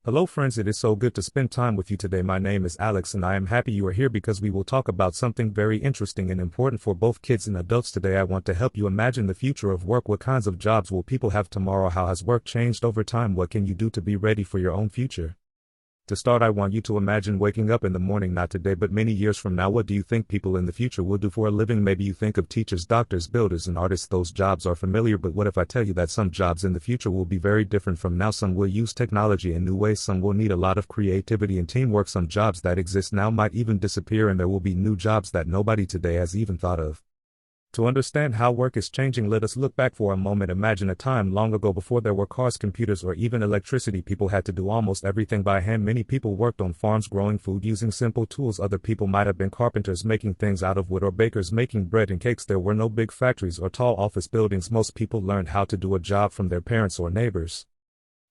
Hello friends, it is so good to spend time with you today. My name is Alex and I am happy you are here because we will talk about something very interesting and important for both kids and adults today. I want to help you imagine the future of work. What kinds of jobs will people have tomorrow? How has work changed over time? What can you do to be ready for your own future? To start, I want you to imagine waking up in the morning, not today but many years from now. What do you think people in the future will do for a living? Maybe you think of teachers, doctors, builders, and artists. Those jobs are familiar, but what if I tell you that some jobs in the future will be very different from now? Some will use technology in new ways, some will need a lot of creativity and teamwork. Some jobs that exist now might even disappear, and there will be new jobs that nobody today has even thought of. To understand how work is changing, let us look back for a moment. Imagine a time long ago before there were cars, computers, or even electricity. People had to do almost everything by hand. Many people worked on farms growing food using simple tools. Other people might have been carpenters making things out of wood, or bakers making bread and cakes. There were no big factories or tall office buildings. Most people learned how to do a job from their parents or neighbors.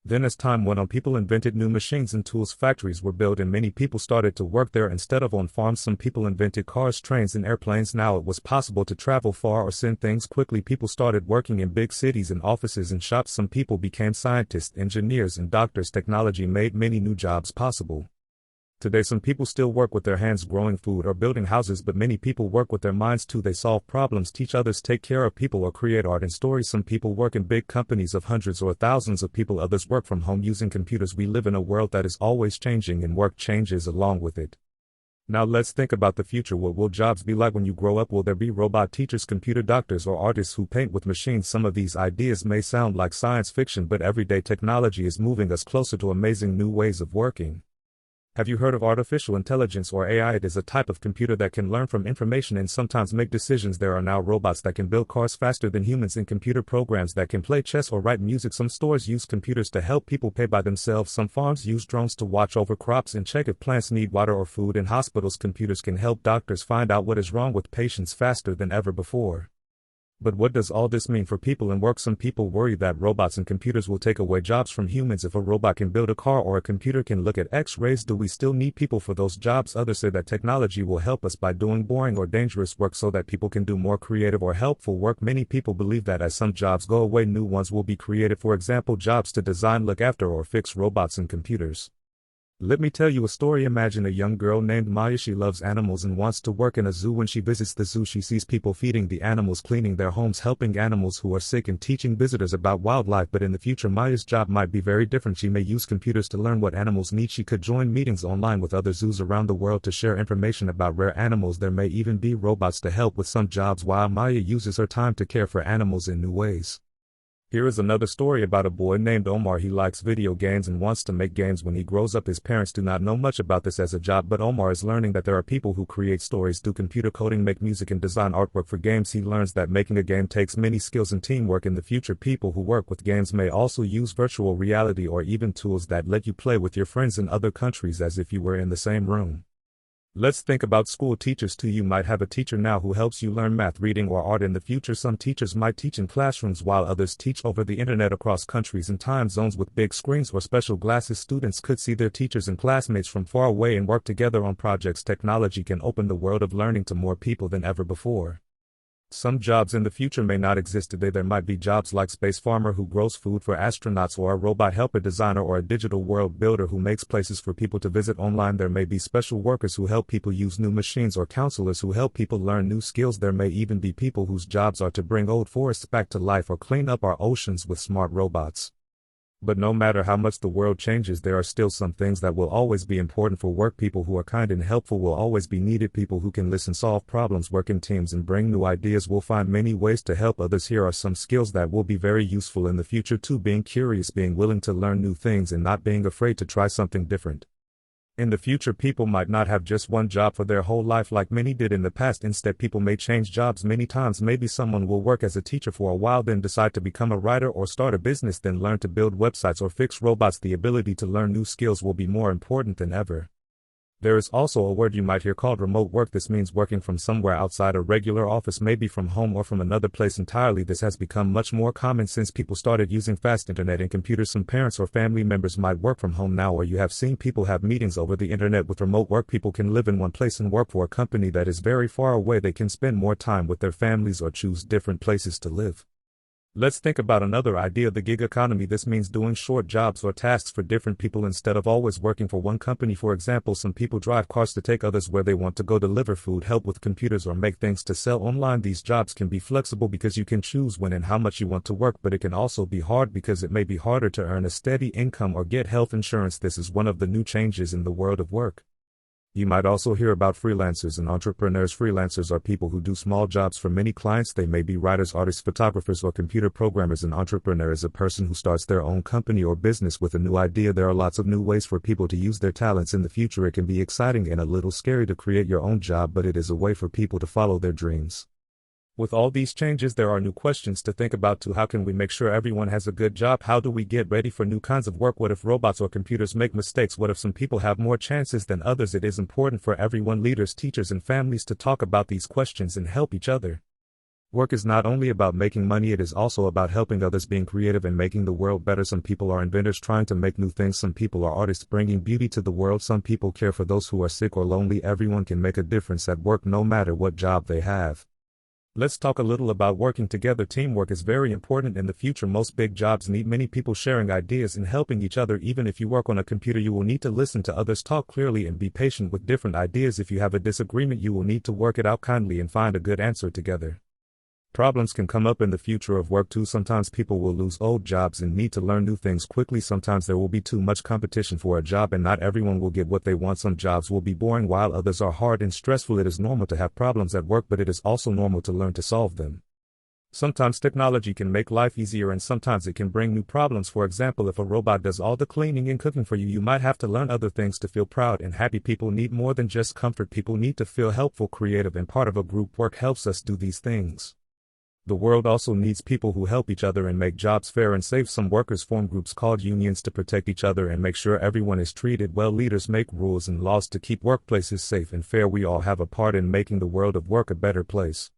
Then as time went on, people invented new machines and tools. Factories were built and many people started to work there instead of on farms. Some people invented cars, trains, and airplanes. Now it was possible to travel far or send things quickly. People started working in big cities and offices and shops. Some people became scientists, engineers, and doctors. Technology made many new jobs possible. Today some people still work with their hands growing food or building houses, but many people work with their minds too. They solve problems, teach others, take care of people, or create art and stories. Some people work in big companies of hundreds or thousands of people. Others work from home using computers. We live in a world that is always changing, and work changes along with it. Now let's think about the future. What will jobs be like when you grow up? Will there be robot teachers, computer doctors, or artists who paint with machines? Some of these ideas may sound like science fiction, but everyday technology is moving us closer to amazing new ways of working. Have you heard of artificial intelligence, or AI? It is a type of computer that can learn from information and sometimes make decisions. There are now robots that can build cars faster than humans, and computer programs that can play chess or write music. Some stores use computers to help people pay by themselves. Some farms use drones to watch over crops and check if plants need water or food. In hospitals, computers can help doctors find out what is wrong with patients faster than ever before. But what does all this mean for people in work? Some people worry that robots and computers will take away jobs from humans. If a robot can build a car or a computer can look at X-rays, do we still need people for those jobs? Others say that technology will help us by doing boring or dangerous work so that people can do more creative or helpful work. Many people believe that as some jobs go away, new ones will be created. For example, jobs to design, look after, or fix robots and computers. Let me tell you a story. Imagine a young girl named Maya. She loves animals and wants to work in a zoo. When she visits the zoo, she sees people feeding the animals, cleaning their homes, helping animals who are sick, and teaching visitors about wildlife. But in the future, Maya's job might be very different. She may use computers to learn what animals need. She could join meetings online with other zoos around the world to share information about rare animals. There may even be robots to help with some jobs while Maya uses her time to care for animals in new ways. Here is another story about a boy named Omar. He likes video games and wants to make games when he grows up. His parents do not know much about this as a job, but Omar is learning that there are people who create stories, do computer coding, make music, and design artwork for games. He learns that making a game takes many skills and teamwork. In the future, people who work with games may also use virtual reality or even tools that let you play with your friends in other countries as if you were in the same room. Let's think about school teachers too. You might have a teacher now who helps you learn math, reading, or art. In the future, some teachers might teach in classrooms while others teach over the internet across countries and time zones. With big screens or special glasses, students could see their teachers and classmates from far away and work together on projects. Technology can open the world of learning to more people than ever before. Some jobs in the future may not exist today. There might be jobs like space farmer who grows food for astronauts, or a robot helper designer, or a digital world builder who makes places for people to visit online. There may be special workers who help people use new machines, or counselors who help people learn new skills. There may even be people whose jobs are to bring old forests back to life or clean up our oceans with smart robots. But no matter how much the world changes, there are still some things that will always be important for work. People who are kind and helpful will always be needed. People who can listen, solve problems, work in teams, and bring new ideas will find many ways to help others. Here are some skills that will be very useful in the future too: being curious, being willing to learn new things, and not being afraid to try something different. In the future, people might not have just one job for their whole life like many did in the past. Instead, people may change jobs many times. Maybe someone will work as a teacher for a while, then decide to become a writer or start a business, then learn to build websites or fix robots. The ability to learn new skills will be more important than ever. There is also a word you might hear called remote work. This means working from somewhere outside a regular office, maybe from home or from another place entirely. This has become much more common since people started using fast internet and computers. Some parents or family members might work from home now, or you have seen people have meetings over the internet. With remote work, people can live in one place and work for a company that is very far away. They can spend more time with their families or choose different places to live. Let's think about another idea, the gig economy. This means doing short jobs or tasks for different people instead of always working for one company. For example, some people drive cars to take others where they want to go, deliver food, help with computers, or make things to sell online. These jobs can be flexible because you can choose when and how much you want to work, but it can also be hard because it may be harder to earn a steady income or get health insurance. This is one of the new changes in the world of work. You might also hear about freelancers and entrepreneurs. Freelancers are people who do small jobs for many clients. They may be writers, artists, photographers, or computer programmers. An entrepreneur is a person who starts their own company or business with a new idea. There are lots of new ways for people to use their talents in the future. It can be exciting and a little scary to create your own job, but it is a way for people to follow their dreams. With all these changes, there are new questions to think about too. How can we make sure everyone has a good job? How do we get ready for new kinds of work? What if robots or computers make mistakes? What if some people have more chances than others? It is important for everyone, leaders, teachers, and families, to talk about these questions and help each other. Work is not only about making money, it is also about helping others, being creative, and making the world better. Some people are inventors trying to make new things. Some people are artists bringing beauty to the world. Some people care for those who are sick or lonely. Everyone can make a difference at work, no matter what job they have. Let's talk a little about working together. Teamwork is very important in the future. Most big jobs need many people sharing ideas and helping each other. Even if you work on a computer, you will need to listen to others, talk clearly, and be patient with different ideas. If you have a disagreement, you will need to work it out kindly and find a good answer together. Problems can come up in the future of work too. Sometimes people will lose old jobs and need to learn new things quickly. Sometimes there will be too much competition for a job and not everyone will get what they want. Some jobs will be boring while others are hard and stressful. It is normal to have problems at work, but it is also normal to learn to solve them. Sometimes technology can make life easier and sometimes it can bring new problems. For example, if a robot does all the cleaning and cooking for you, you might have to learn other things to feel proud and happy. People need more than just comfort. People need to feel helpful, creative, and part of a group. Work helps us do these things. The world also needs people who help each other and make jobs fair and safe. Some workers form groups called unions to protect each other and make sure everyone is treated well. Leaders make rules and laws to keep workplaces safe and fair. We all have a part in making the world of work a better place.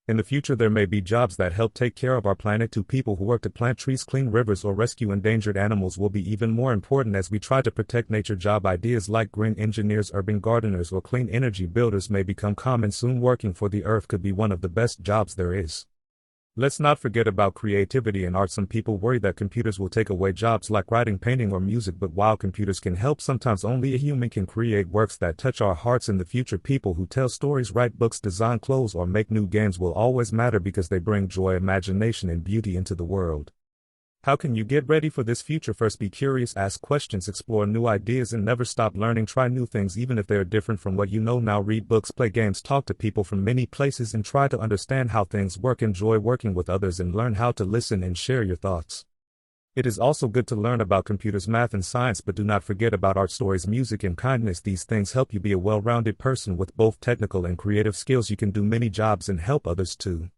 In the future, there may be jobs that help take care of our planet too. People who work to plant trees, clean rivers, or rescue endangered animals will be even more important as we try to protect nature. Job ideas like green engineers, urban gardeners, or clean energy builders may become common soon. Working for the earth could be one of the best jobs there is. Let's not forget about creativity and art. Some people worry that computers will take away jobs like writing, painting, or music, but while computers can help, sometimes only a human can create works that touch our hearts. In the future, people who tell stories, write books, design clothes, or make new games will always matter because they bring joy, imagination, and beauty into the world. How can you get ready for this future? First, be curious, ask questions, explore new ideas, and never stop learning. Try new things even if they are different from what you know now. Read books, play games, talk to people from many places, and try to understand how things work. Enjoy working with others and learn how to listen and share your thoughts. It is also good to learn about computers, math, and science, but do not forget about art, stories, music, and kindness. These things help you be a well-rounded person with both technical and creative skills. You can do many jobs and help others too.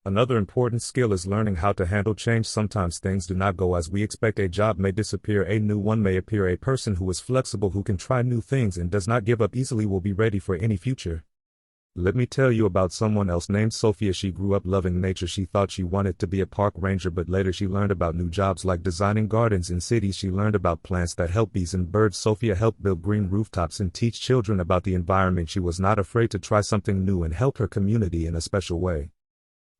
Another important skill is learning how to handle change. Sometimes things do not go as we expect. A job may disappear, a new one may appear. A person who is flexible, who can try new things and does not give up easily will be ready for any future. Let me tell you about someone else named Sophia. She grew up loving nature. She thought she wanted to be a park ranger, but later she learned about new jobs like designing gardens in cities. She learned about plants that help bees and birds. Sophia helped build green rooftops and teach children about the environment. She was not afraid to try something new and help her community in a special way.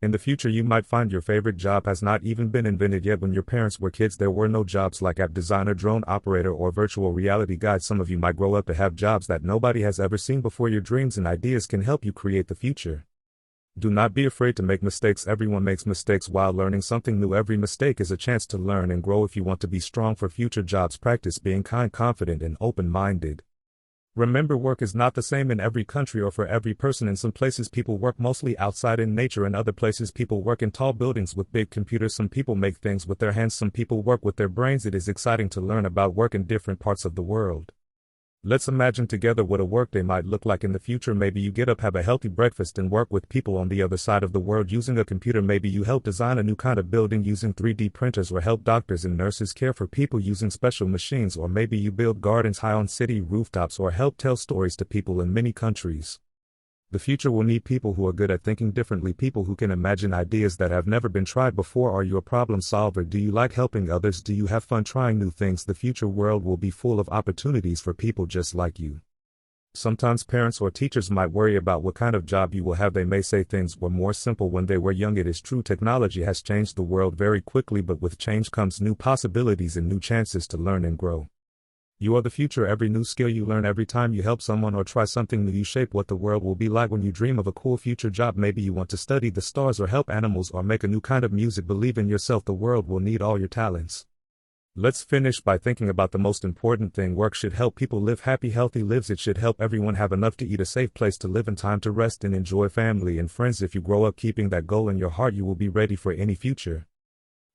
In the future, you might find your favorite job has not even been invented yet. When your parents were kids, there were no jobs like app designer, drone operator, or virtual reality guide. Some of you might grow up to have jobs that nobody has ever seen before. Your dreams and ideas can help you create the future. Do not be afraid to make mistakes. Everyone makes mistakes while learning something new. Every mistake is a chance to learn and grow. If you want to be strong for future jobs, practice being kind, confident, and open-minded. Remember, work is not the same in every country or for every person. In some places, people work mostly outside in nature. In other places, people work in tall buildings with big computers. Some people make things with their hands. Some people work with their brains. It is exciting to learn about work in different parts of the world. Let's imagine together what a workday might look like in the future. Maybe you get up, have a healthy breakfast, and work with people on the other side of the world using a computer. Maybe you help design a new kind of building using 3D printers, or help doctors and nurses care for people using special machines. Or maybe you build gardens high on city rooftops, or help tell stories to people in many countries. The future will need people who are good at thinking differently, people who can imagine ideas that have never been tried before. Are you a problem solver? Do you like helping others? Do you have fun trying new things? The future world will be full of opportunities for people just like you. Sometimes parents or teachers might worry about what kind of job you will have. They may say things were more simple when they were young. It is true, technology has changed the world very quickly, but with change comes new possibilities and new chances to learn and grow. You are the future. Every new skill you learn, every time you help someone or try something new, you shape what the world will be like. When you dream of a cool future job, maybe you want to study the stars or help animals or make a new kind of music. Believe in yourself. The world will need all your talents. Let's finish by thinking about the most important thing. Work should help people live happy, healthy lives. It should help everyone have enough to eat, a safe place to live, and time to rest and enjoy family and friends. If you grow up keeping that goal in your heart, you will be ready for any future.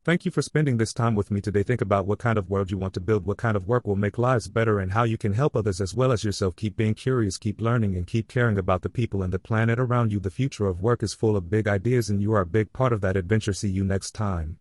Thank you for spending this time with me today. Think about what kind of world you want to build, what kind of work will make lives better, and how you can help others as well as yourself. Keep being curious, keep learning, and keep caring about the people and the planet around you. The future of work is full of big ideas, and you are a big part of that adventure. See you next time.